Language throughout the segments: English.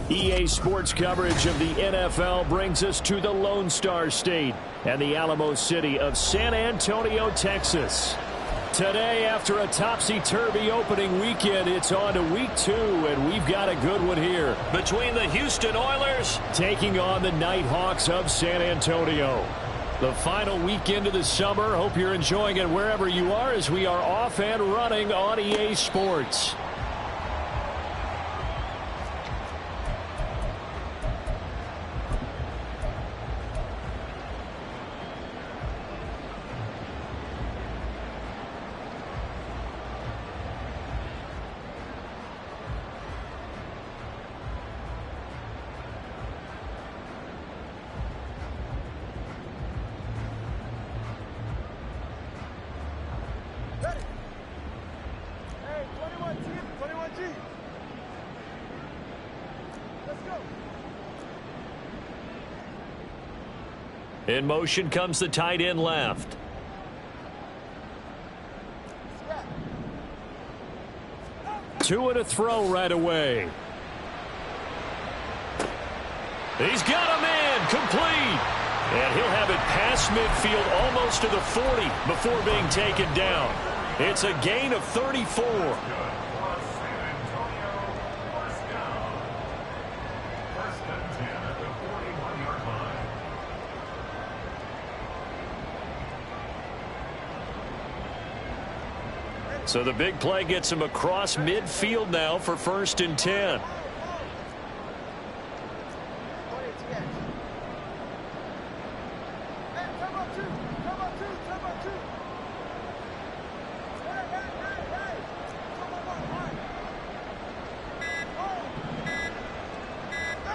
EA Sports coverage of the NFL brings us to the Lone Star State and the Alamo City of San Antonio, Texas. Today, after a topsy-turvy opening weekend, it's on to week 2, and we've got a good one here. Between the Houston Oilers taking on the Nighthawks of San Antonio. The final weekend of the summer. Hope you're enjoying it wherever you are as we are off and running on EA Sports. In motion comes the tight end left. Two and a throw right away. He's got a man complete. And he'll have it past midfield almost to the 40 before being taken down. It's a gain of 34. So the big play gets him across midfield now for 1st and 10.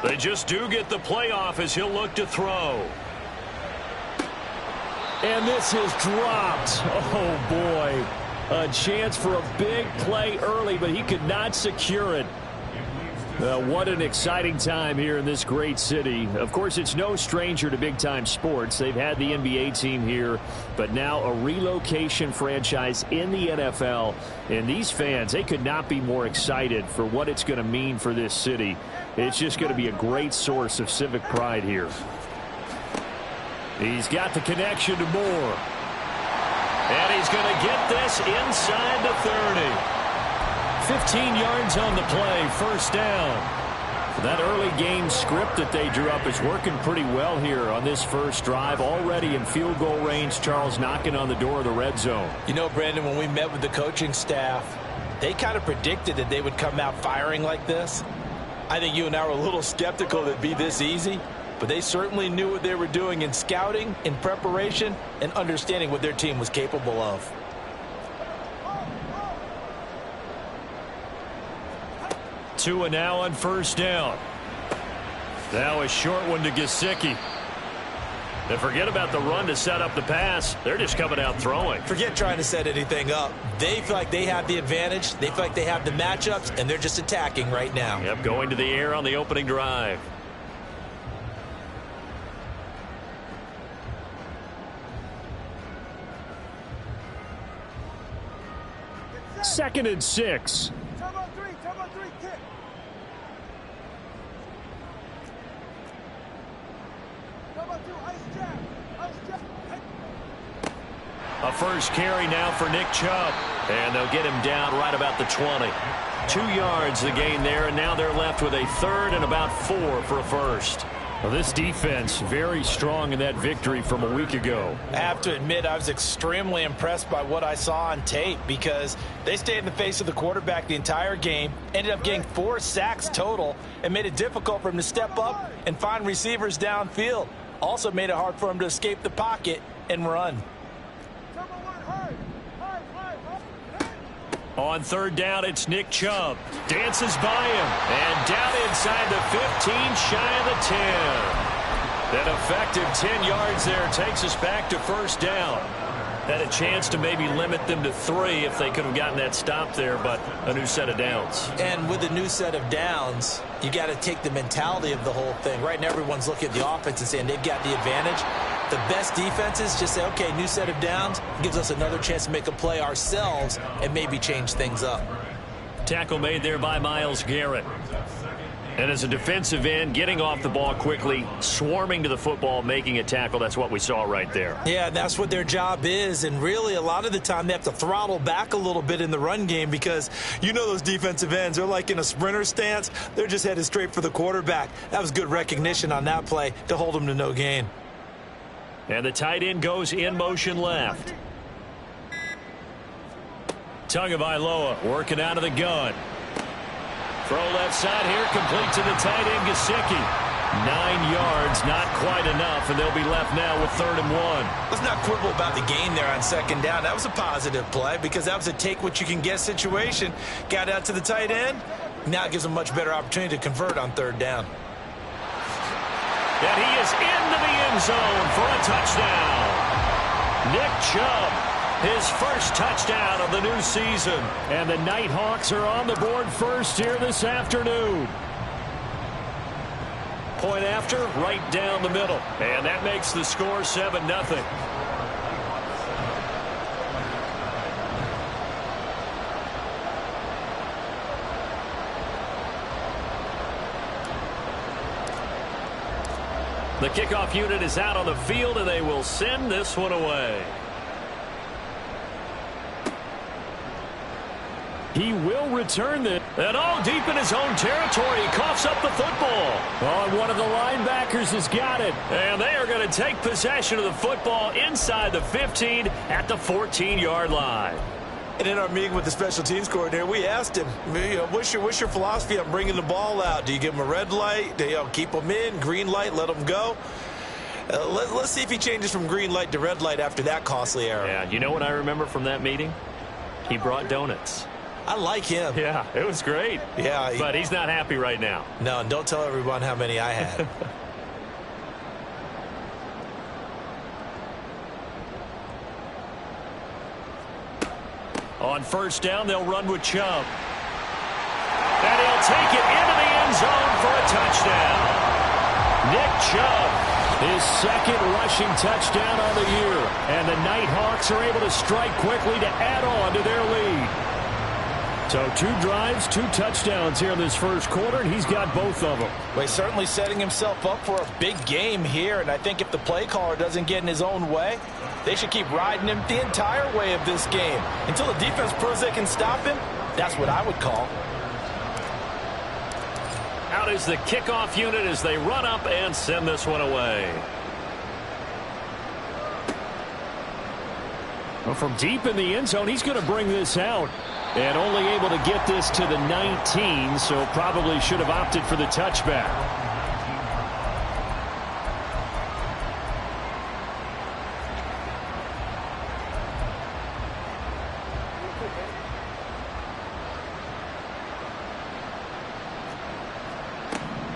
They just do get the play off as he'll look to throw. And this is dropped. Oh, boy. A chance for a big play early, but he could not secure it. What an exciting time here in this great city. Of course, it's no stranger to big-time sports. They've had the NBA team here, but now a relocation franchise in the NFL. And these fans, they could not be more excited for what it's going to mean for this city. It's just going to be a great source of civic pride here. He's got the connection to Moore. And he's going to get this inside the 30. 15 yards on the play, 1st down. That early game script that they drew up is working pretty well here on this first drive. Already in field goal range, Charles knocking on the door of the red zone. You know, Brandon, when we met with the coaching staff, they kind of predicted that they would come out firing like this. I think you and I were a little skeptical that it'd be this easy. But they certainly knew what they were doing in scouting, in preparation, and understanding what their team was capable of. Tua now on 1st down. Now a short one to Gesicki. And forget about the run to set up the pass. They're just coming out throwing. Forget trying to set anything up. They feel like they have the advantage. They feel like they have the matchups, and they're just attacking right now. Yep, going to the air on the opening drive. 2nd and 6. A first carry now for Nick Chubb. And they'll get him down right about the 20. 2 yards the gain there, and now they're left with a 3rd and about 4 for a first. Well, this defense very strong in that victory from a week ago. I have to admit I was extremely impressed by what I saw on tape because they stayed in the face of the quarterback the entire game, ended up getting 4 sacks total, and made it difficult for him to step up and find receivers downfield. Also made it hard for him to escape the pocket and run. On 3rd down, it's Nick Chubb. Dances by him. And down inside the 15, shy of the 10. An effective 10 yards there takes us back to 1st down. Had a chance to maybe limit them to 3 if they could have gotten that stop there, but a new set of downs. And with a new set of downs, you got to take the mentality of the whole thing. Right now, everyone's looking at the offense and saying they've got the advantage. The best defenses just say, okay, new set of downs, gives us another chance to make a play ourselves and maybe change things up. Tackle made there by Myles Garrett. And as a defensive end, getting off the ball quickly, swarming to the football, making a tackle, that's what we saw right there. Yeah, that's what their job is. And really, a lot of the time, they have to throttle back a little bit in the run game because you know those defensive ends, they're like in a sprinter stance. They're just headed straight for the quarterback. That was good recognition on that play to hold them to no gain. And the tight end goes in motion left. Tagovailoa working out of the gun. Throw left side here, complete to the tight end, Gesicki. 9 yards, not quite enough, and they'll be left now with 3rd and 1. Let's not quibble about the gain there on 2nd down. That was a positive play because that was a take-what-you-can-get situation. Got out to the tight end. Now it gives them a much better opportunity to convert on 3rd down. And he is into the end zone for a touchdown. Nick Chubb, his first touchdown of the new season. And the Nighthawks are on the board first here this afternoon. Point after, right down the middle. And that makes the score 7-0. The kickoff unit is out on the field, and they will send this one away. He will return it. And all deep in his own territory, he coughs up the football. Oh, and one of the linebackers has got it. And they are going to take possession of the football inside the 15 at the 14-yard line. And in our meeting with the special teams coordinator, we asked him, what's your philosophy on bringing the ball out? Do you give him a red light? Do you keep them in? Green light, let them go? Let's see if he changes from green light to red light after that costly error. Yeah, you know what I remember from that meeting? He brought donuts. I like him. Yeah, it was great. Yeah. But he's not happy right now. No, and don't tell everyone how many I had. On 1st down, they'll run with Chubb. And he'll take it into the end zone for a touchdown. Nick Chubb, his 2nd rushing touchdown on the year. And the Nighthawks are able to strike quickly to add on to their lead. So 2 drives, 2 touchdowns here in this first quarter, and he's got both of them. Well, he's certainly setting himself up for a big game here, and I think if the play caller doesn't get in his own way, they should keep riding him the entire way of this game. Until the defense proves they can stop him, that's what I would call. Out is the kickoff unit as they run up and send this one away. Well, from deep in the end zone, he's going to bring this out. And only able to get this to the 19, so probably should have opted for the touchback.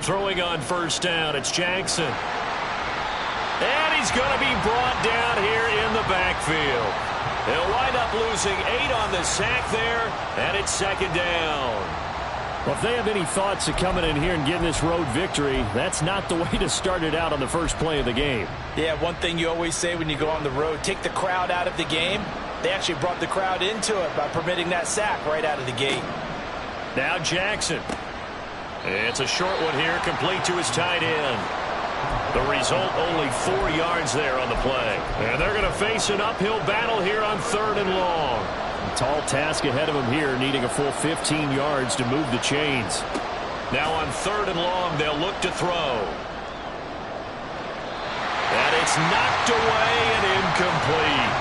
Throwing on 1st down, it's Jackson. And he's going to be brought down here in the backfield. They'll wind up losing 8 on the sack there, and it's 2nd down. Well, if they have any thoughts of coming in here and getting this road victory, that's not the way to start it out on the first play of the game. Yeah, one thing you always say when you go on the road, take the crowd out of the game. They actually brought the crowd into it by permitting that sack right out of the gate. Now Jackson. It's a short one here, complete to his tight end. The result, only 4 yards there on the play. And they're going to face an uphill battle here on 3rd and long. A tall task ahead of them here, needing a full 15 yards to move the chains. Now on 3rd and long, they'll look to throw. And it's knocked away and incomplete.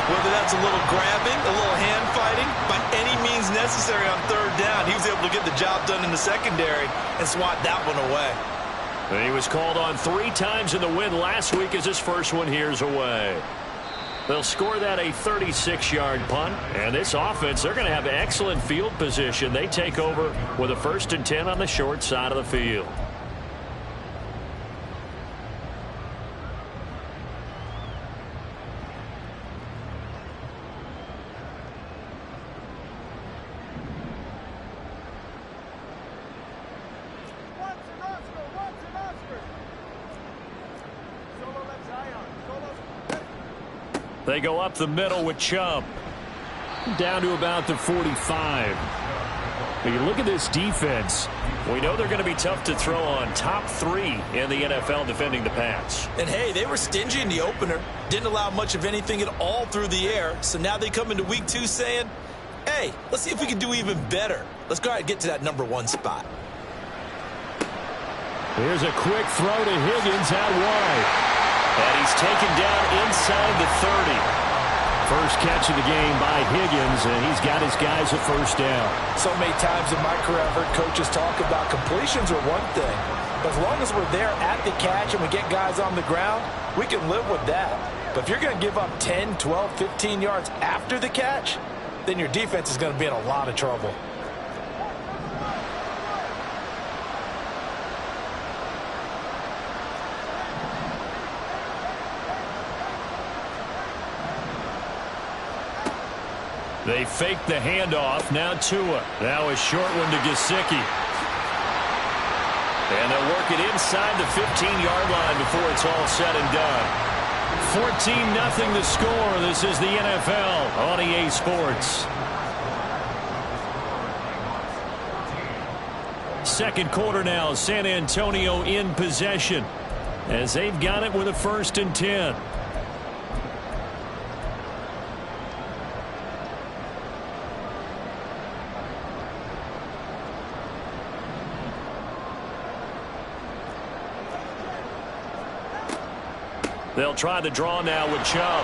Whether that's a little grabbing, a little hand fighting, by any means necessary on 3rd down, he was able to get the job done in the secondary and swat that one away. He was called on 3 times in the win last week as his first one here's away. They'll score that a 36-yard punt. And this offense, they're going to have excellent field position. They take over with a 1st and 10 on the short side of the field. They go up the middle with Chubb. Down to about the 45. When you look at this defense, we know they're going to be tough to throw on. Top 3 in the NFL defending the pass. And, hey, they were stingy in the opener. Didn't allow much of anything at all through the air. So now they come into week 2 saying, hey, let's see if we can do even better. Let's go ahead and get to that #1 spot. Here's a quick throw to Higgins out wide. And he's taken down inside the 30. First catch of the game by Higgins, and he's got his guys a first down. So many times in my career I've heard coaches talk about completions are one thing. But as long as we're there at the catch and we get guys on the ground, we can live with that. But if you're going to give up 10, 12, 15 yards after the catch, then your defense is going to be in a lot of trouble. They fake the handoff. Now Tua. Now a short one to Gesicki. And they'll work it inside the 15-yard line before it's all said and done. 14-0 the score. This is the NFL on EA Sports. Second quarter now. San Antonio in possession as they've got it with a 1st and 10. They'll try the draw now with Chubb.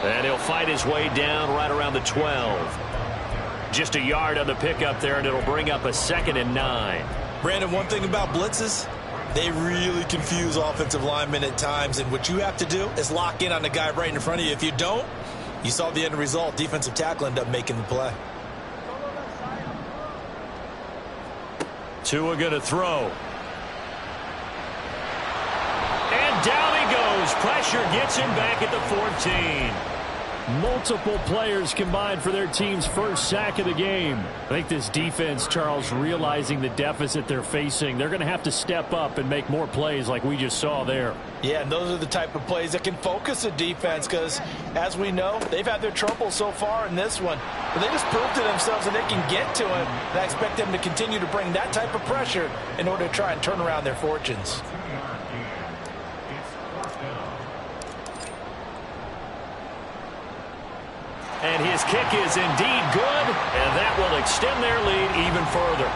And he'll fight his way down right around the 12. Just a yard on the pickup there, and it'll bring up a 2nd and 9. Brandon, one thing about blitzes, they really confuse offensive linemen at times. And what you have to do is lock in on the guy right in front of you. If you don't, you saw the end result. Defensive tackle ended up making the play. Tua going to throw. And down he goes. Pressure gets him back at the 14. Multiple players combined for their team's first sack of the game. I think this defense, Charles, realizing the deficit they're facing, they're going to have to step up and make more plays like we just saw there. Yeah, and those are the type of plays that can focus a defense because, as we know, they've had their trouble so far in this one. But they just proved to themselves that they can get to it, and I expect them to continue to bring that type of pressure in order to try and turn around their fortunes. And his kick is indeed good, and that will extend their lead even further.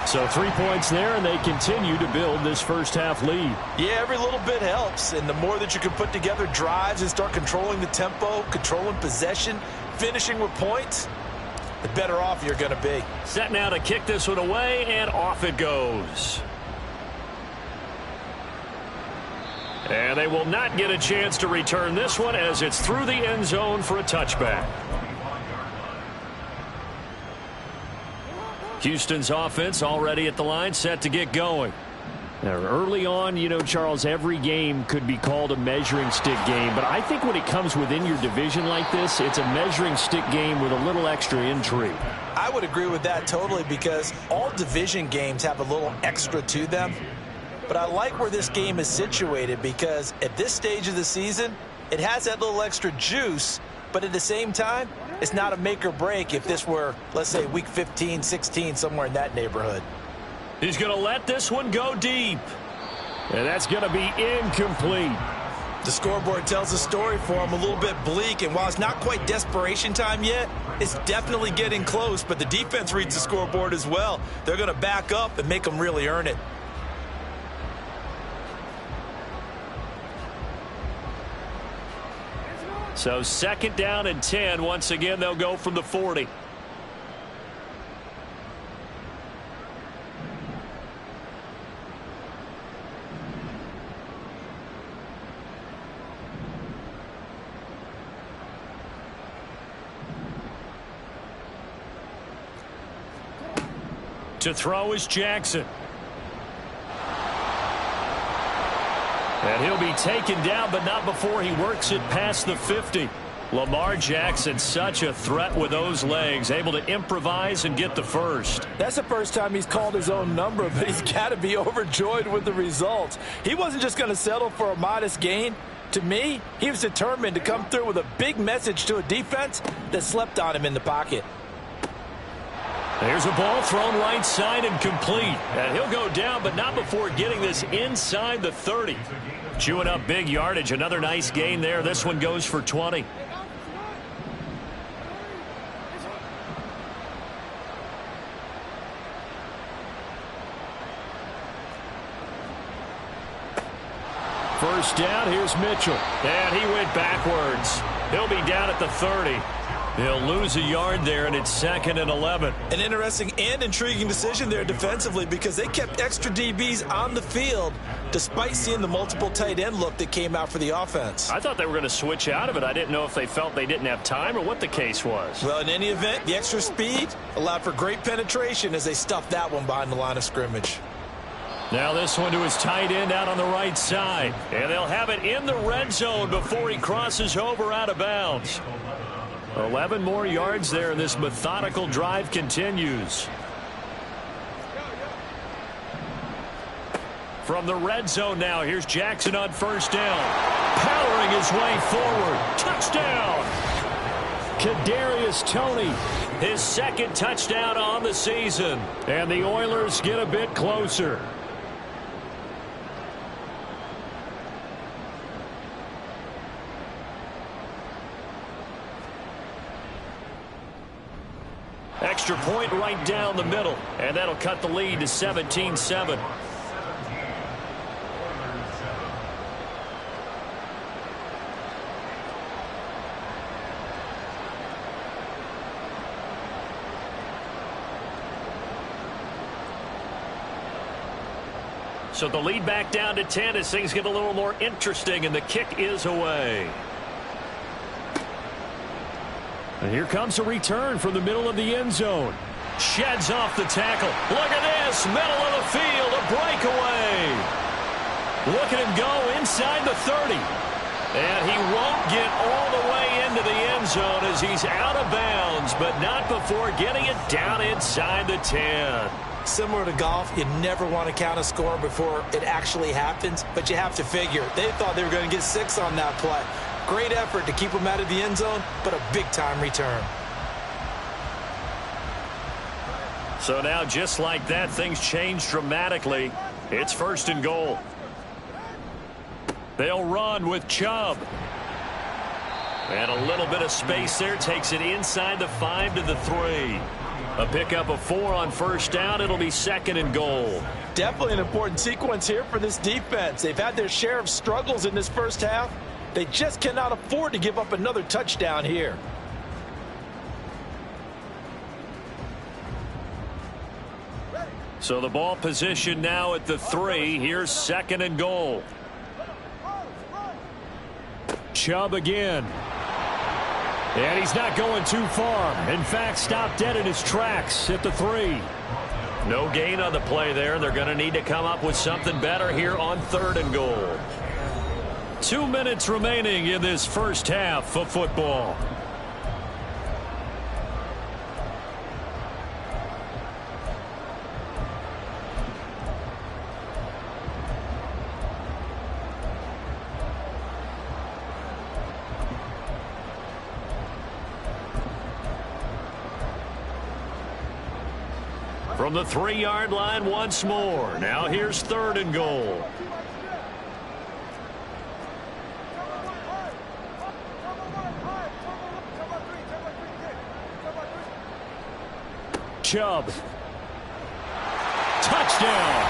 So 3 points there, and they continue to build this first half lead. Yeah, every little bit helps, and the more that you can put together drives and start controlling the tempo, controlling possession, finishing with points, the better off you're going to be. Set now to kick this one away, and off it goes. And they will not get a chance to return this one as it's through the end zone for a touchback. Houston's offense already at the line, set to get going. Now, early on, you know, Charles, every game could be called a measuring stick game. But I think when it comes within your division like this, it's a measuring stick game with a little extra intrigue. I would agree with that totally because all division games have a little extra to them. But I like where this game is situated because at this stage of the season, it has that little extra juice, but at the same time, it's not a make or break if this were, let's say, week 15, 16, somewhere in that neighborhood. He's going to let this one go deep. And that's going to be incomplete. The scoreboard tells a story for him, a little bit bleak, and while it's not quite desperation time yet, it's definitely getting close, but the defense reads the scoreboard as well. They're going to back up and make them really earn it. So 2nd down and 10. Once again, they'll go from the 40. To throw is Jackson. And he'll be taken down, but not before he works it past the 50. Lamar Jackson, such a threat with those legs, able to improvise and get the first. That's the first time he's called his own number, but he's got to be overjoyed with the results. He wasn't just going to settle for a modest gain. To me, he was determined to come through with a big message to a defense that slept on him in the pocket. There's a ball thrown right side and complete. And he'll go down, but not before getting this inside the 30. Chewing up big yardage. Another nice gain there. This one goes for 20. First down, here's Mitchell. And he went backwards. He'll be down at the 30. He'll lose a yard there, and it's 2nd and 11. An interesting and intriguing decision there defensively because they kept extra DBs on the field despite seeing the multiple tight end look that came out for the offense. I thought they were going to switch out of it. I didn't know if they felt they didn't have time or what the case was. Well, in any event, the extra speed allowed for great penetration as they stuffed that one behind the line of scrimmage. Now this one to his tight end out on the right side. And they'll have it in the red zone before he crosses over out of bounds. 11 more yards there, and this methodical drive continues. From the red zone now, here's Jackson on first down. Powering his way forward. Touchdown! Kadarius Toney, his 2nd touchdown on the season. And the Oilers get a bit closer. Extra point right down the middle, and that'll cut the lead to 17-7. So the lead back down to 10 as things get a little more interesting, and the kick is away. And here comes a return from the middle of the end zone. Sheds off the tackle. Look at this. Middle of the field. A breakaway. Look at him go inside the 30. And he won't get all the way into the end zone as he's out of bounds, but not before getting it down inside the 10. Similar to golf, you never want to count a score before it actually happens, but you have to figure. They thought they were going to get 6 on that play. Great effort to keep them out of the end zone, but a big-time return. So now, just like that, things change dramatically. It's 1st and goal. They'll run with Chubb. And a little bit of space there takes it inside the 5 to the 3. A pickup of 4 on first down. It'll be 2nd and goal. Definitely an important sequence here for this defense. They've had their share of struggles in this first half. They just cannot afford to give up another touchdown here. So the ball position now at the 3. Here's 2nd and goal. Chubb again. And he's not going too far. In fact, stopped dead in his tracks at the 3. No gain on the play there. They're going to need to come up with something better here on 3rd and goal. 2 minutes remaining in this first half of football. From the 3-yard line once more. Now here's 3rd and goal. Chubb. Touchdown.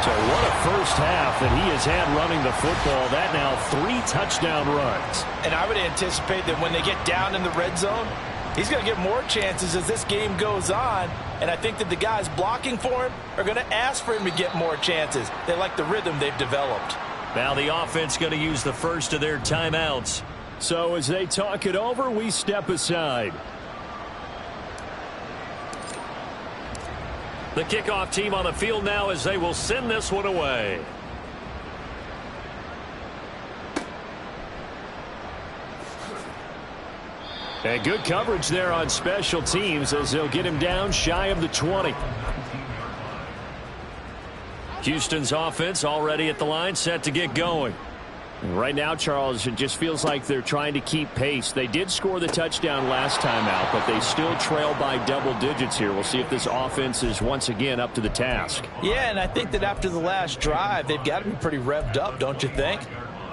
So what a first half that he has had running the football. That now 3 touchdown runs. And I would anticipate that when they get down in the red zone, he's going to get more chances as this game goes on. And I think that the guys blocking for him are going to ask for him to get more chances. They like the rhythm they've developed. Now the offense going to use the first of their timeouts. So as they talk it over, we step aside. The kickoff team on the field now as they will send this one away. And good coverage there on special teams as they'll get him down shy of the 20. Houston's offense already at the line, set to get going. Right now, Charles, it just feels like they're trying to keep pace. They did score the touchdown last time out, but they still trail by double digits here. We'll see if this offense is once again up to the task. Yeah, and I think that after the last drive, they've got to be pretty revved up, don't you think?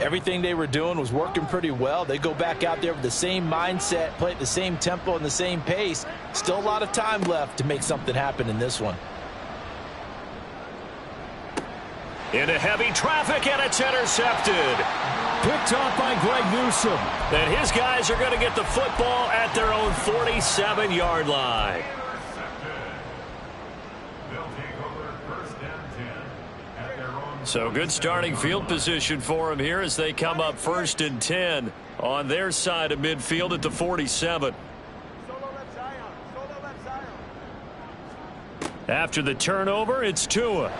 Everything they were doing was working pretty well. They go back out there with the same mindset, play at the same tempo and the same pace. Still a lot of time left to make something happen in this one. Into heavy traffic, and it's intercepted. Picked off by Greg Newsome. And his guys are going to get the football at their own 47-yard line. So good starting field position for them here as they come up 1st and 10 on their side of midfield at the 47. After the turnover, it's Tua.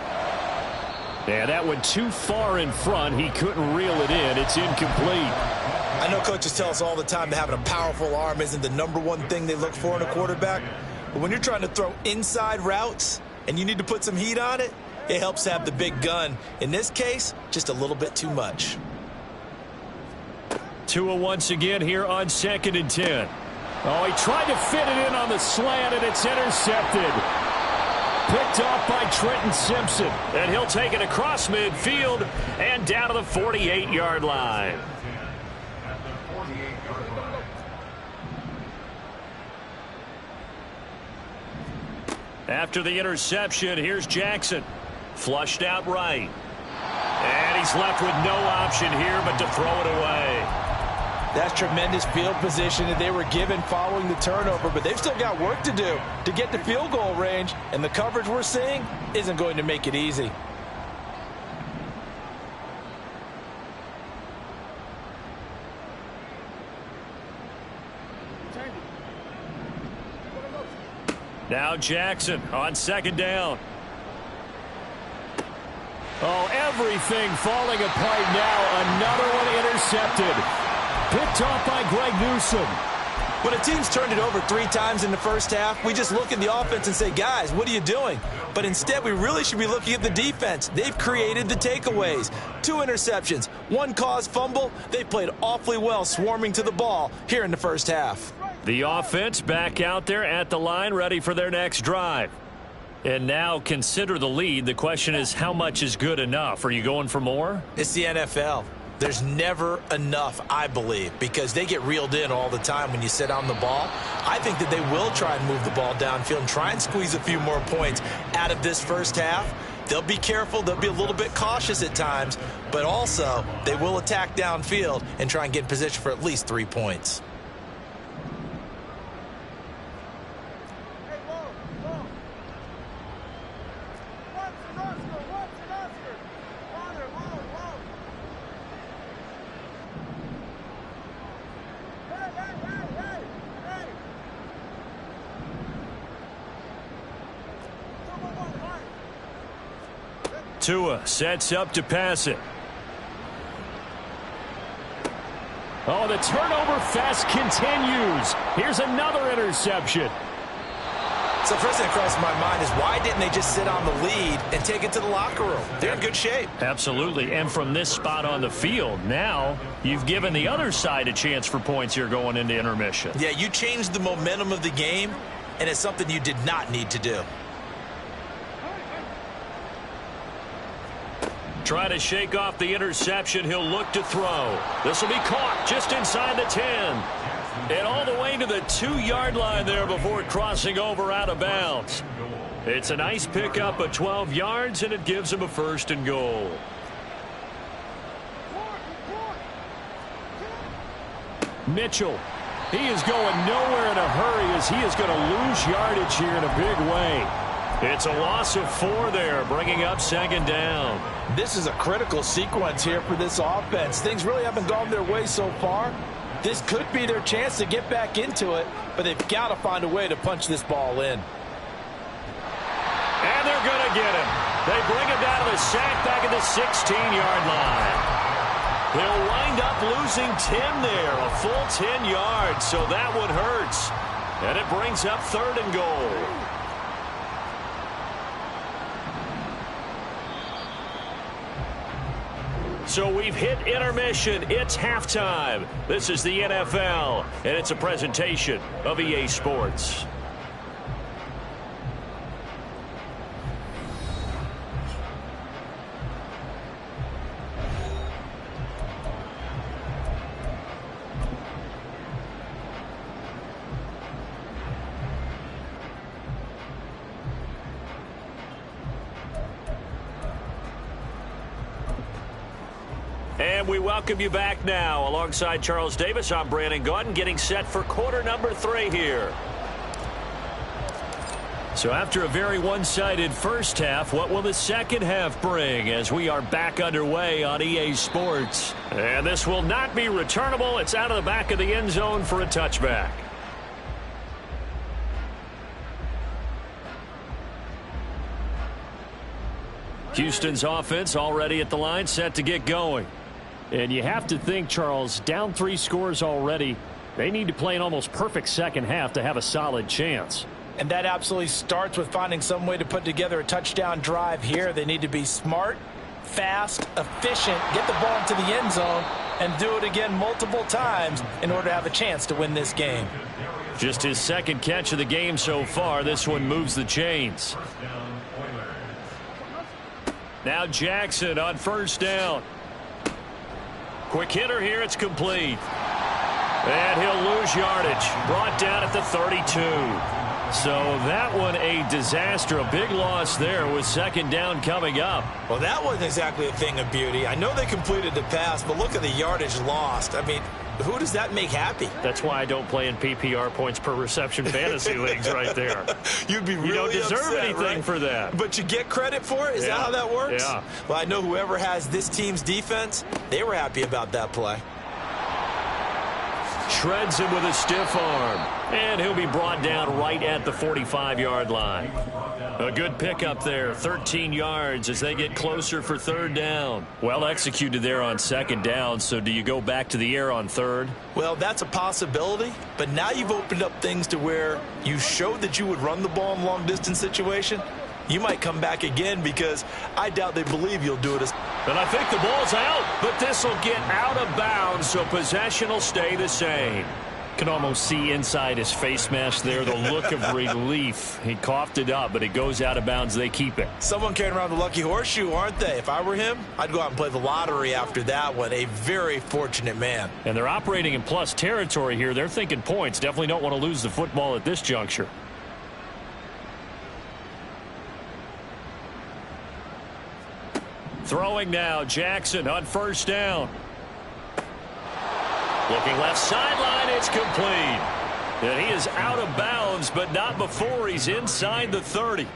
And that went too far in front. He couldn't reel it in. It's incomplete. I know coaches tell us all the time that having a powerful arm isn't the #1 thing they look for in a quarterback. But when you're trying to throw inside routes and you need to put some heat on it, it helps have the big gun. In this case, just a little bit too much. Tua once again here on 2nd and 10. Oh, he tried to fit it in on the slant, and it's intercepted. Picked off by Trenton Simpson. And he'll take it across midfield and down to the 48-yard line. After the interception, here's Jackson. Flushed out right. And he's left with no option here but to throw it away. That's tremendous field position that they were given following the turnover, but they've still got work to do to get to field goal range, and the coverage we're seeing isn't going to make it easy. Now Jackson on 2nd down. Oh, everything falling apart now. Another one intercepted. Picked off by Greg Newsome. When a team's turned it over 3 times in the first half, we just look at the offense and say, guys, what are you doing? But instead, we really should be looking at the defense. They've created the takeaways. 2 interceptions, 1 caused fumble. They played awfully well swarming to the ball here in the first half. The offense back out there at the line, ready for their next drive. And now consider the lead. The question is, how much is good enough? Are you going for more? It's the NFL. There's never enough, I believe, because they get reeled in all the time when you sit on the ball. I think that they will try and move the ball downfield and try and squeeze a few more points out of this first half. They'll be careful. They'll be a little bit cautious at times, but also they will attack downfield and try and get in position for at least 3 points. Tua sets up to pass it. Oh, the turnover fest continues. Here's another interception. So first thing that crosses my mind is, why didn't they just sit on the lead and take it to the locker room? They're in good shape. Absolutely. And from this spot on the field, now you've given the other side a chance for points here going into intermission. Yeah, you changed the momentum of the game, and it's something you did not need to do. Try to shake off the interception. He'll look to throw. This will be caught just inside the 10. And all the way to the 2-yard line there before crossing over out of bounds. It's a nice pickup of 12 yards, and it gives him a 1st and goal. Mitchell. He is going nowhere in a hurry as he is going to lose yardage here in a big way. It's a loss of 4 there, bringing up 2nd down. This is a critical sequence here for this offense. Things really haven't gone their way so far. This could be their chance to get back into it, but they've got to find a way to punch this ball in. And they're going to get him. They bring him down to the sack back at the 16-yard line. He'll wind up losing 10 there, a full 10 yards, so that one hurts. And it brings up 3rd and goal. So we've hit intermission. It's halftime. This is the NFL, and it's a presentation of EA Sports. And we welcome you back now. Alongside Charles Davis, I'm Brandon Gaudin, getting set for quarter number 3 here. So after a very one-sided first half, what will the second half bring as we are back underway on EA Sports? And this will not be returnable. It's out of the back of the end zone for a touchback. Houston's offense already at the line, set to get going. And you have to think, Charles, down 3 scores already. They need to play an almost perfect second half to have a solid chance. And that absolutely starts with finding some way to put together a touchdown drive here. They need to be smart, fast, efficient, get the ball into the end zone, and do it again multiple times in order to have a chance to win this game. Just his second catch of the game so far. This one moves the chains. Now Jackson on first down. Quick hitter here. It's complete. And he'll lose yardage. Brought down at the 32. So that one a disaster. A big loss there with second down coming up. Well, that wasn't exactly a thing of beauty. I know they completed the pass, but look at the yardage lost. I mean, who does that make happy? That's why I don't play in PPR points per reception fantasy leagues right there. You'd be really You don't deserve upset, anything right? for that. But you get credit for it? Is that how that works? Yeah. Well, I know whoever has this team's defense, they were happy about that play. Shreds him with a stiff arm. And he'll be brought down right at the 45-yard line. A good pickup there, 13 yards as they get closer for third down. Well executed there on second down, so do you go back to the air on third? Well, that's a possibility, but now you've opened up things to where you showed that you would run the ball in long-distance situation. You might come back again because I doubt they believe you'll do it. And I think the ball's out, but this will get out of bounds, so possession will stay the same. Can almost see inside his face mask there the look of relief. He coughed it up, but it goes out of bounds. They keep it. Someone carrying around the lucky horseshoe, aren't they? If I were him, I'd go out and play the lottery after that one. A very fortunate man. And they're operating in plus territory here. They're thinking points. Definitely don't want to lose the football at this juncture. Throwing now, Jackson on first down. Looking left sideline, it's complete. And he is out of bounds, but not before he's inside the 30.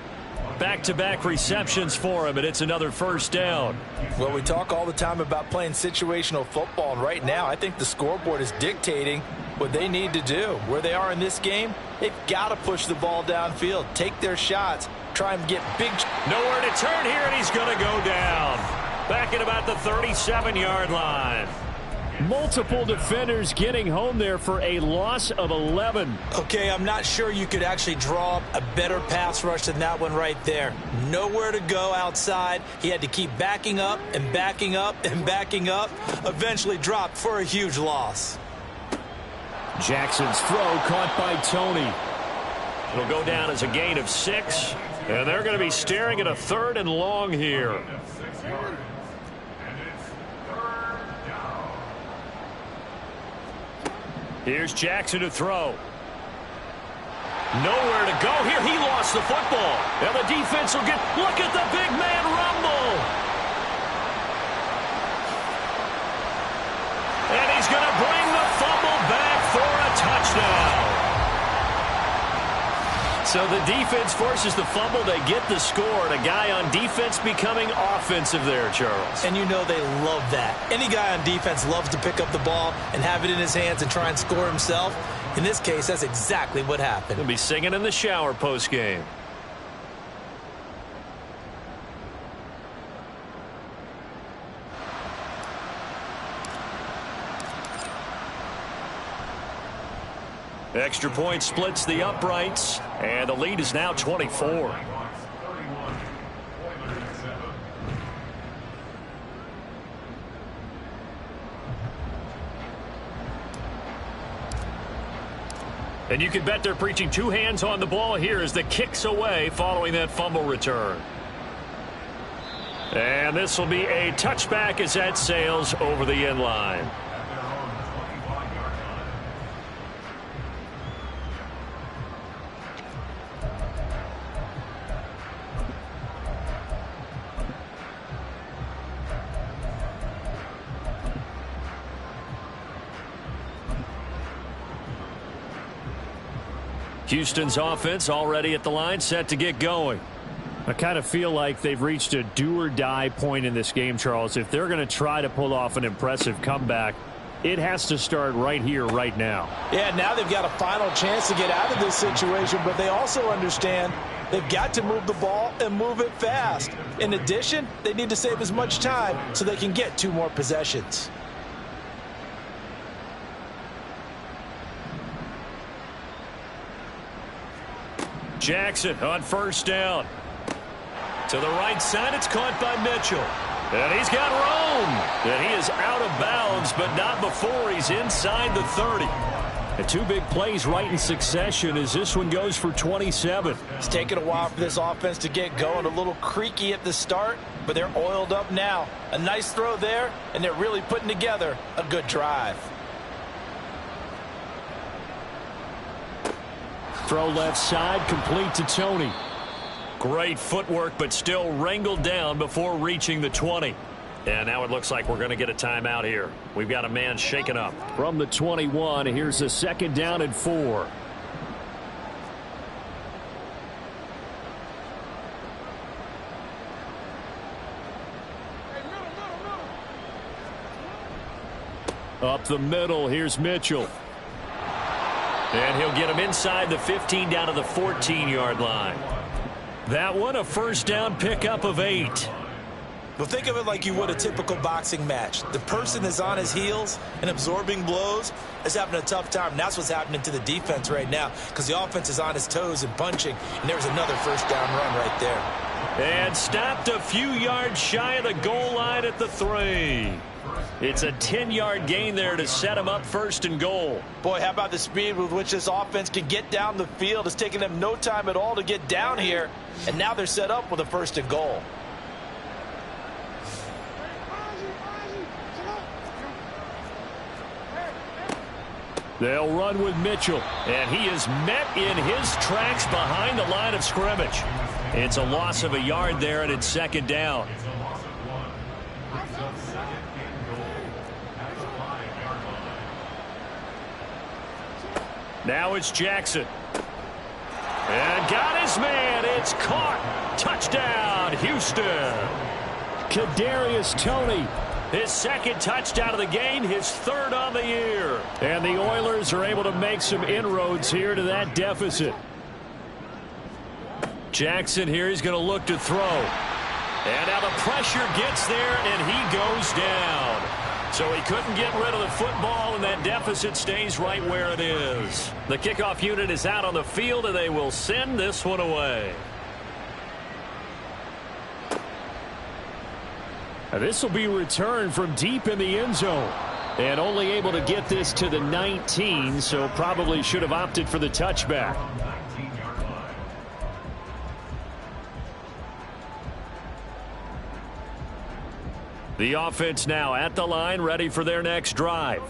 Back-to-back receptions for him, and it's another first down. Well, we talk all the time about playing situational football, and right now I think the scoreboard is dictating what they need to do. Where they are in this game, they've got to push the ball downfield, take their shots, try and get big. Nowhere to turn here, and he's going to go down. Back at about the 37-yard line. Multiple defenders getting home there for a loss of 11. Okay, I'm not sure you could actually draw up a better pass rush than that one right there. Nowhere to go outside. He had to keep backing up and backing up and backing up. Eventually dropped for a huge loss. Jackson's throw caught by Tony. It'll go down as a gain of 6. And they're going to be staring at a 3rd and long here. Here's Jackson to throw. Nowhere to go here. He lost the football. Now the defense will get, look at the big man rumble. And he's going to bring the fumble back for a touchdown. So the defense forces the fumble. They get the score. And a guy on defense becoming offensive there, Charles. And you know they love that. Any guy on defense loves to pick up the ball and have it in his hands and try and score himself. In this case, that's exactly what happened. He'll be singing in the shower post-game. Extra point splits the uprights, and the lead is now 24. And you can bet they're preaching two hands on the ball here as the kick's away following that fumble return. And this will be a touchback as that sails over the end line. Houston's offense already at the line, set to get going. I kind of feel like they've reached a do-or-die point in this game, Charles. If they're going to try to pull off an impressive comeback, it has to start right here, right now. Yeah, now they've got a final chance to get out of this situation, but they also understand they've got to move the ball and move it fast. In addition, they need to save as much time so they can get 2 more possessions. Jackson on first down. To the right side, it's caught by Mitchell. And he's got room. And he is out of bounds, but not before he's inside the 30. And 2 big plays right in succession as this one goes for 27. It's taken a while for this offense to get going. A little creaky at the start, but they're oiled up now. A nice throw there, and they're really putting together a good drive. Throw left side, complete to Tony. Great footwork, but still wrangled down before reaching the 20. And now it looks like we're going to get a timeout here. We've got a man shaken up. From the 21, here's a 2nd down and 4. Up the middle, here's Mitchell. And he'll get him inside the 15 down to the 14-yard line. That one, a first down pickup of 8. Well, think of it like you would a typical boxing match. The person that's on his heels and absorbing blows is having a tough time. And that's what's happening to the defense right now because the offense is on his toes and punching. And there's another first down run right there. And stopped a few yards shy of the goal line at the 3. It's a 10-yard gain there to set him up 1st and goal. Boy, how about the speed with which this offense can get down the field? It's taking them no time at all to get down here. And now they're set up with a 1st and goal. They'll run with Mitchell, and he is met in his tracks behind the line of scrimmage. It's a loss of a yard there, and it's 2nd down. Now it's Jackson. And got his man. It's caught. Touchdown, Houston. Kadarius Toney. His 2nd touchdown of the game, his 3rd on the year. And the Oilers are able to make some inroads here to that deficit. Jackson here, he's going to look to throw. And now the pressure gets there, and he goes down. So he couldn't get rid of the football, and that deficit stays right where it is. The kickoff unit is out on the field, and they will send this one away. This will be returned from deep in the end zone. And only able to get this to the 19, so probably should have opted for the touchback. The offense now at the line, ready for their next drive.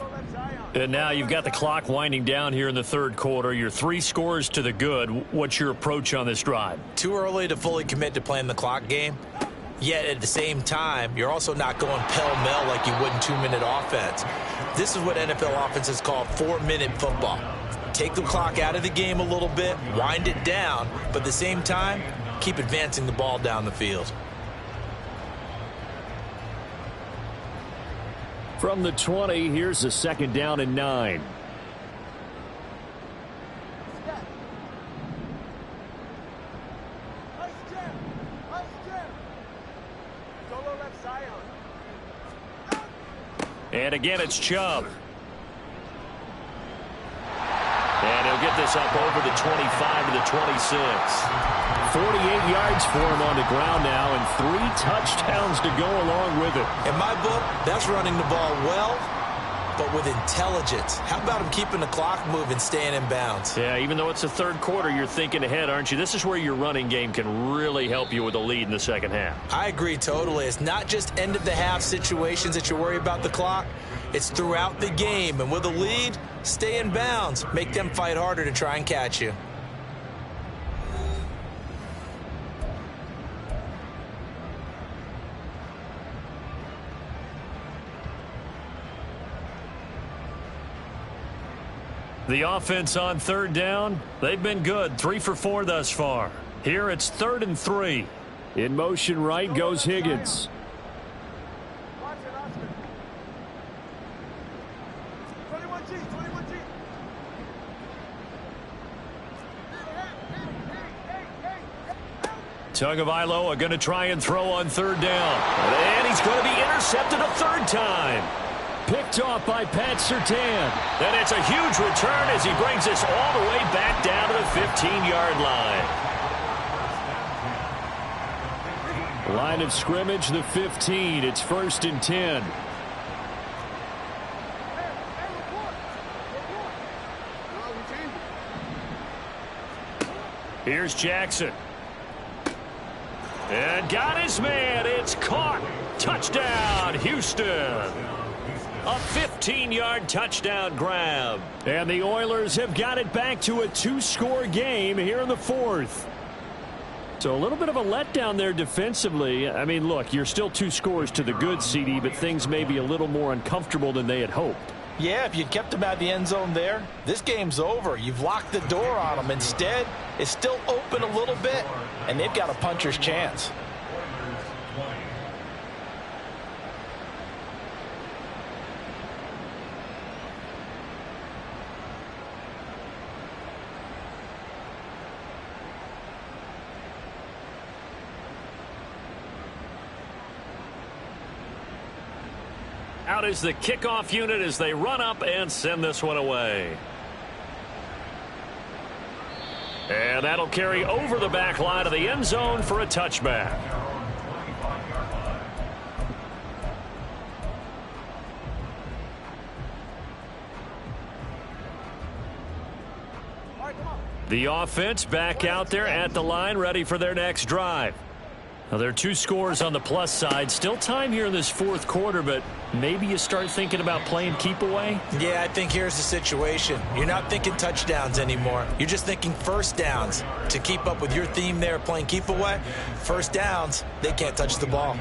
And now you've got the clock winding down here in the 3rd quarter. You're 3 scores to the good. What's your approach on this drive? Too early to fully commit to playing the clock game. Yet at the same time, you're also not going pell-mell like you would in 2-minute offense. This is what NFL offenses call 4-minute football. Take the clock out of the game a little bit, wind it down, but at the same time, keep advancing the ball down the field. From the 20, here's a 2nd down and 9. And again, it's Chubb. And he'll get this up over the 25 to the 26. 48 yards for him on the ground now, and 3 touchdowns to go along with it. In my book, that's running the ball well but with intelligence. How about him keeping the clock moving, staying in bounds? Yeah, even though it's the third quarter, you're thinking ahead, aren't you? This is where your running game can really help you with a lead in the second half. I agree totally. It's not just end-of-the-half situations that you worry about the clock. It's throughout the game. And with a lead, stay in bounds. Make them fight harder to try and catch you. The offense on third down, they've been good. 3 for 4 thus far. Here it's 3rd and 3. In motion right goes Higgins. Tagovailoa going to try and throw on third down. And he's going to be intercepted a third time. Picked off by Pat Surtain. And it's a huge return as he brings us all the way back down to the 15-yard line. Line of scrimmage, the 15. It's 1st and 10. Here's Jackson. And got his man. It's caught. Touchdown, Houston. A 15-yard touchdown grab. And the Oilers have got it back to a 2-score game here in the 4th. So a little bit of a letdown there defensively. I mean, look, you're still 2 scores to the good, CD, but things may be a little more uncomfortable than they had hoped. Yeah, if you kept them out of the end zone there, this game's over. You've locked the door on them. Instead, it's still open a little bit, and they've got a puncher's chance. Out is the kickoff unit as they run up and send this one away. And that'll carry over the back line of the end zone for a touchback. The offense back out there at the line, ready for their next drive. Now, there are 2 scores on the plus side. Still time here in this 4th quarter, but maybe you start thinking about playing keep away? Yeah, I think here's the situation. You're not thinking touchdowns anymore. You're just thinking first downs. To keep up with your theme there, playing keep away, first downs, they can't touch the ball.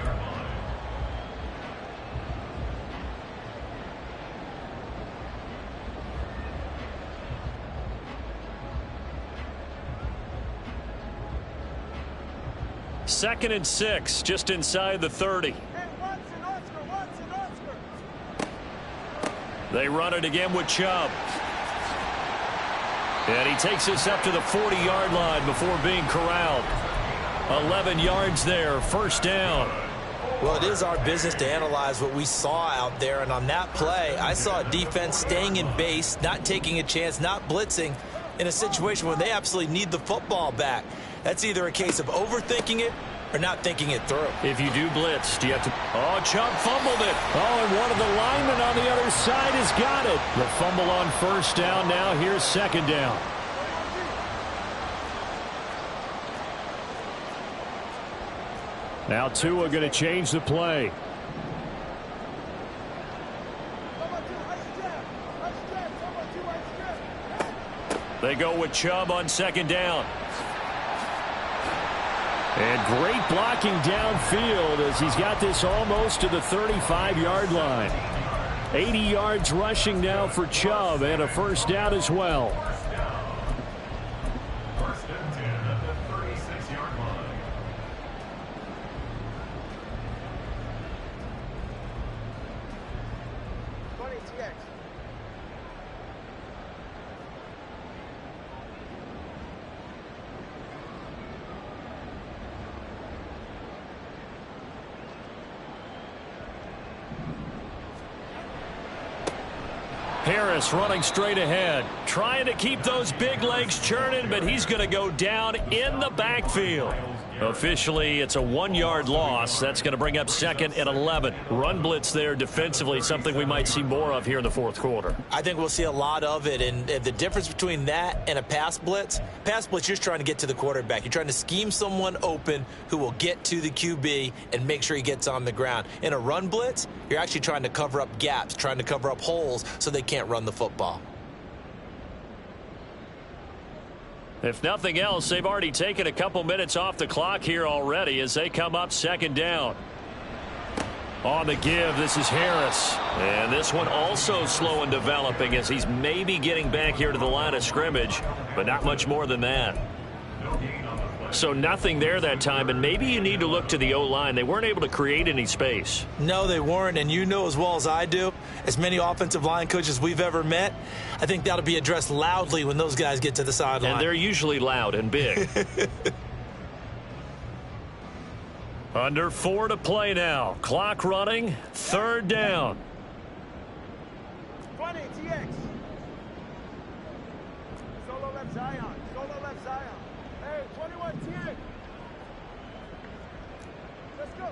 Second and 6, just inside the 30. They run it again with Chubb. And he takes us up to the 40-yard line before being corralled. 11 yards there, first down. Well, it is our business to analyze what we saw out there, and on that play, I saw a defense staying in base, not taking a chance, not blitzing, in a situation where they absolutely need the football back. That's either a case of overthinking it or not thinking it through. If you do blitz, do you have to... Oh, Chubb fumbled it. Oh, and one of the linemen on the other side has got it. The fumble on first down. Now here's second down. Now Tua going to change the play. They go with Chubb on second down. And great blocking downfield as he's got this almost to the 35-yard line. 80 yards rushing now for Chubb and a first down as well. First and 10 at the 36-yard line. Harris running straight ahead, trying to keep those big legs churning, but he's going to go down in the backfield. Officially, it's a 1-yard loss. That's going to bring up 2nd and 11. Run blitz there defensively, something we might see more of here in the fourth quarter. I think we'll see a lot of it, and the difference between that and a pass blitz, you're just trying to get to the quarterback. You're trying to scheme someone open who will get to the QB and make sure he gets on the ground. In a run blitz, you're actually trying to cover up gaps, trying to cover up holes so they can't run the football. If nothing else, they've already taken a couple minutes off the clock here already as they come up 2nd down. On the give, this is Harris. And this one also slow and developing as he's maybe getting back here to the line of scrimmage, but not much more than that. So nothing there that time, and maybe you need to look to the O-line. They weren't able to create any space. No, they weren't, and you know as well as I do, as many offensive line coaches we've ever met, I think that'll be addressed loudly when those guys get to the sideline. And they're usually loud and big. Under 4 to play now. Clock running, 3rd down. 20, TX. Solo left Zion. Solo left Zion. Hey, 21, TX. Let's go.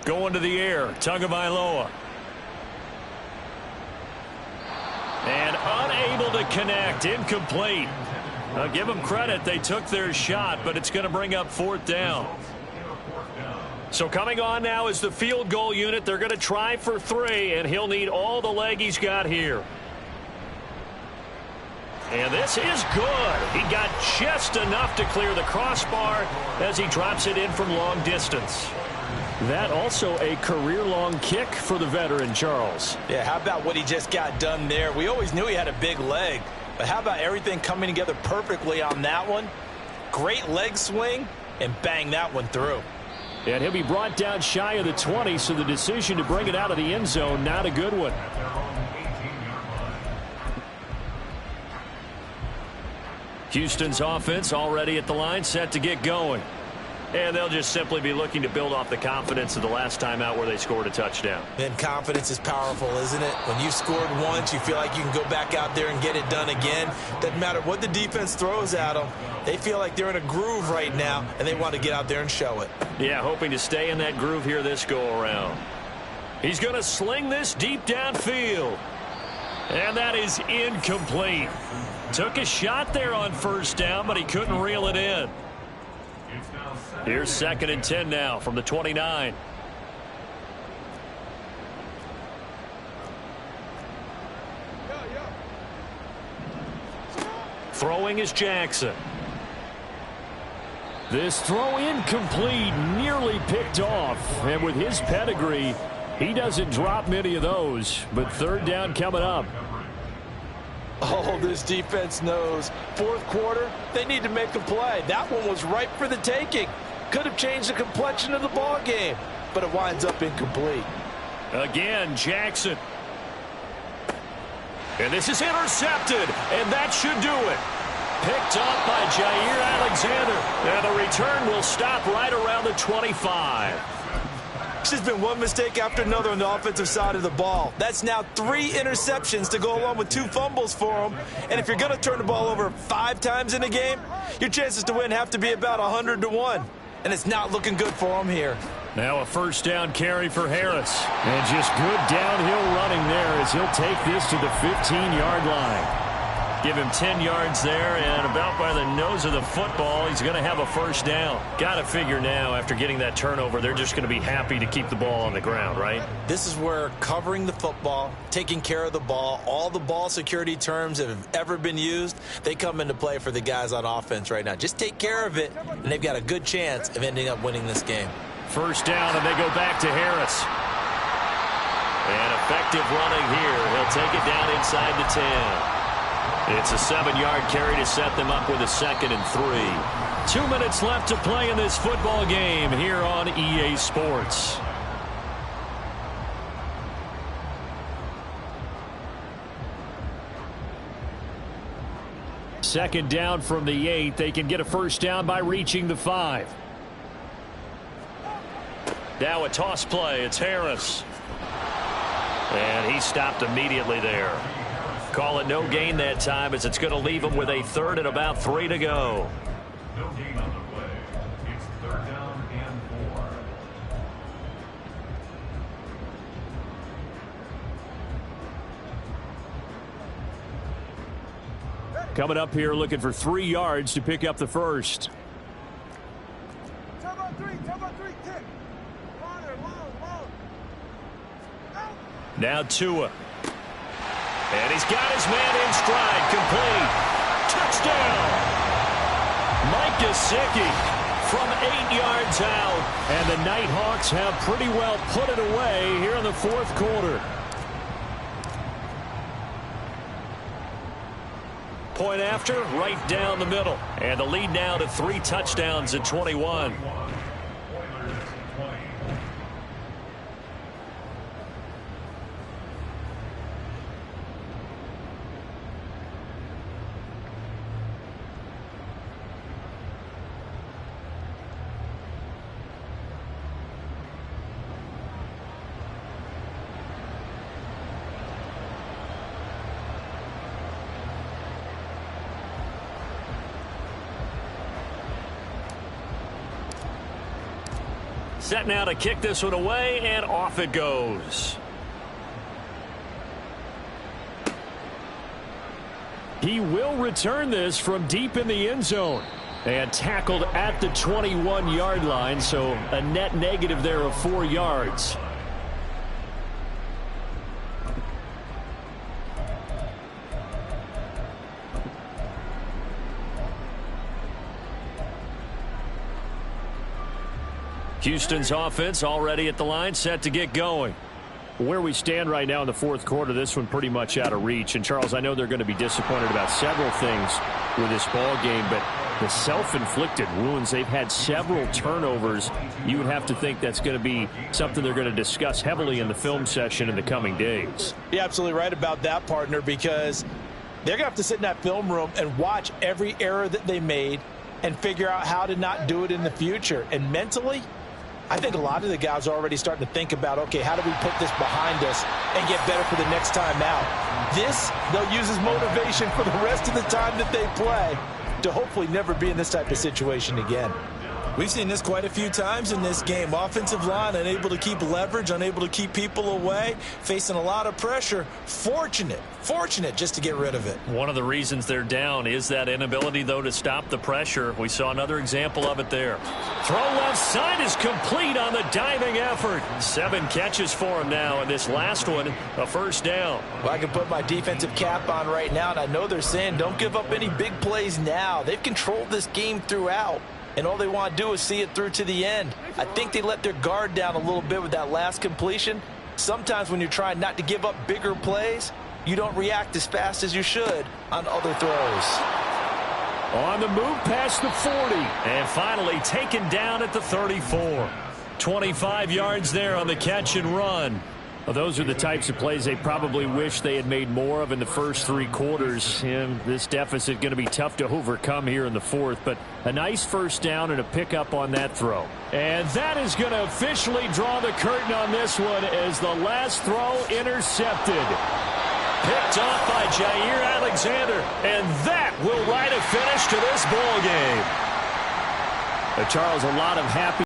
Going to the air. Tagovailoa. And unable to connect. Incomplete. I'll give them credit. They took their shot, but it's going to bring up 4th down. So coming on now is the field goal unit. They're going to try for 3, and he'll need all the leg he's got here. And this is good. He got just enough to clear the crossbar as he drops it in from long distance. That also a career-long kick for the veteran, Charles. Yeah, how about what he just got done there? We always knew he had a big leg, but how about everything coming together perfectly on that one? Great leg swing, and bang that one through. And he'll be brought down shy of the 20, so the decision to bring it out of the end zone, not a good one. Houston's offense already at the line, set to get going. And they'll just simply be looking to build off the confidence of the last time out where they scored a touchdown. And confidence is powerful, isn't it? When you've scored once, you feel like you can go back out there and get it done again. Doesn't matter what the defense throws at them. They feel like they're in a groove right now, and they want to get out there and show it. Yeah, hoping to stay in that groove here this go-around. He's going to sling this deep downfield. And that is incomplete. Took a shot there on 1st down, but he couldn't reel it in. Here's 2nd and 10 now from the 29. Throwing is Jackson. This throw incomplete, nearly picked off. And with his pedigree, he doesn't drop many of those. But 3rd down coming up. Oh, this defense knows. 4th quarter, they need to make a play. That one was ripe for the taking. Could have changed the complexion of the ball game, but it winds up incomplete. Again, Jackson. And this is intercepted, and that should do it. Picked up by Jair Alexander. And the return will stop right around the 25. There's been one mistake after another on the offensive side of the ball. That's now 3 interceptions to go along with 2 fumbles for him. And if you're going to turn the ball over 5 times in a game, your chances to win have to be about 100 to 1. And it's not looking good for him here. Now a 1st down carry for Harris. And just good downhill running there as he'll take this to the 15-yard line. Give him 10 yards there, and about by the nose of the football, he's going to have a 1st down. Got to figure now, after getting that turnover, they're just going to be happy to keep the ball on the ground, right? This is where covering the football, taking care of the ball, all the ball security terms that have ever been used, they come into play for the guys on offense right now. Just take care of it, and they've got a good chance of ending up winning this game. 1st down, and they go back to Harris. And effective running here. He'll take it down inside the 10. It's a 7-yard carry to set them up with a 2nd and 3. 2 minutes left to play in this football game here on EA Sports. Second down from the 8. They can get a 1st down by reaching the 5. Now a toss play. It's Harris. And he stopped immediately there. Call it no gain that time as it's going to leave them with a third and about 3 to go. No gain on the play. It's third down and 4. Coming up here looking for 3 yards to pick up the first. Turbo 3, tick. Water, long. Out. Now Tua. And he's got his man in stride. Complete. Touchdown. Mike Gesicki from 8 yards out. And the Nighthawks have pretty well put it away here in the fourth quarter. Point after, right down the middle. And the lead now to 3 touchdowns at 21. Oilers 20. Set now to kick this one away, and off it goes. He will return this from deep in the end zone. And tackled at the 21-yard line, so a net negative there of 4 yards. Houston's offense already at the line, set to get going. Where we stand right now in the fourth quarter, this one pretty much out of reach. And, Charles, I know they're going to be disappointed about several things with this ball game, but the self-inflicted wounds, they've had several turnovers. You would have to think that's going to be something they're going to discuss heavily in the film session in the coming days. You're absolutely right about that, partner, because they're going to have to sit in that film room and watch every error that they made and figure out how to not do it in the future. And mentally, I think a lot of the guys are already starting to think about, okay, how do we put this behind us and get better for the next time out? This, they'll use as motivation for the rest of the time that they play to hopefully never be in this type of situation again. We've seen this quite a few times in this game. Offensive line unable to keep leverage, unable to keep people away, facing a lot of pressure. Fortunate just to get rid of it. One of the reasons they're down is that inability, though, to stop the pressure. We saw another example of it there. Throw left side is complete on the diving effort. 7 catches for him now, and this last one, a first down. Well, I can put my defensive cap on right now, and I know they're saying don't give up any big plays now. They've controlled this game throughout, and all they want to do is see it through to the end. I think they let their guard down a little bit with that last completion. Sometimes when you're trying not to give up bigger plays, you don't react as fast as you should on other throws. On the move past the 40, and finally taken down at the 34. 25 yards there on the catch and run. Well, those are the types of plays they probably wish they had made more of in the first 3 quarters. And this deficit going to be tough to overcome here in the fourth. But a nice first down and a pickup on that throw. And that is going to officially draw the curtain on this one as the last throw intercepted. Picked off by Jair Alexander. And that will write a finish to this ball game. Charles, a lot of happy